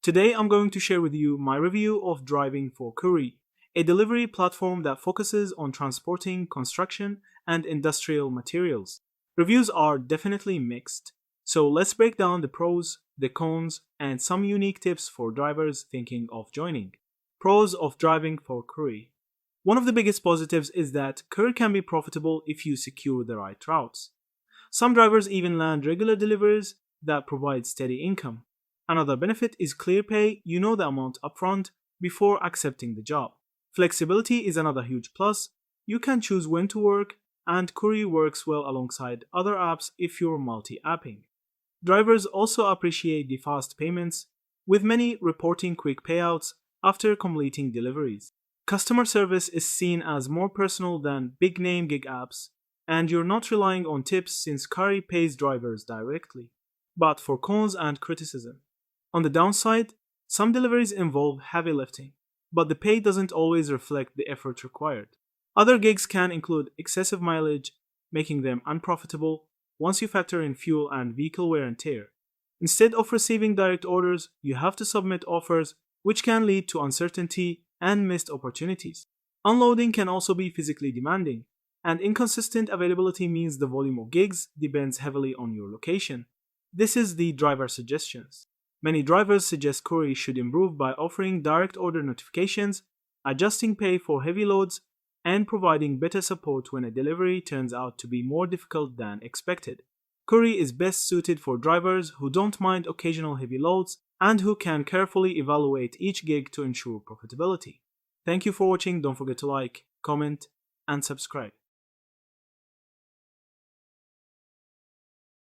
Today I'm going to share with you my review of driving for Curri, a delivery platform that focuses on transporting construction and industrial materials. Reviews are definitely mixed, so let's break down the pros, the cons, and some unique tips for drivers thinking of joining. Pros of driving for Curri. One of the biggest positives is that Curri can be profitable if you secure the right routes. Some drivers even land regular deliveries that provide steady income. Another benefit is clear pay, you know the amount upfront before accepting the job. Flexibility is another huge plus. You can choose when to work, and Curri works well alongside other apps if you're multi-apping. Drivers also appreciate the fast payments, with many reporting quick payouts after completing deliveries. Customer service is seen as more personal than big name gig apps, and you're not relying on tips since Curri pays drivers directly. But for cons and criticism. On the downside, some deliveries involve heavy lifting, but the pay doesn't always reflect the effort required. Other gigs can include excessive mileage, making them unprofitable once you factor in fuel and vehicle wear and tear. Instead of receiving direct orders, you have to submit offers, which can lead to uncertainty and missed opportunities. Unloading can also be physically demanding, and inconsistent availability means the volume of gigs depends heavily on your location. This is the driver suggestions. Many drivers suggest Curri should improve by offering direct order notifications, adjusting pay for heavy loads, and providing better support when a delivery turns out to be more difficult than expected. Curri is best suited for drivers who don't mind occasional heavy loads and who can carefully evaluate each gig to ensure profitability. Thank you for watching. Don't forget to like, comment, and subscribe.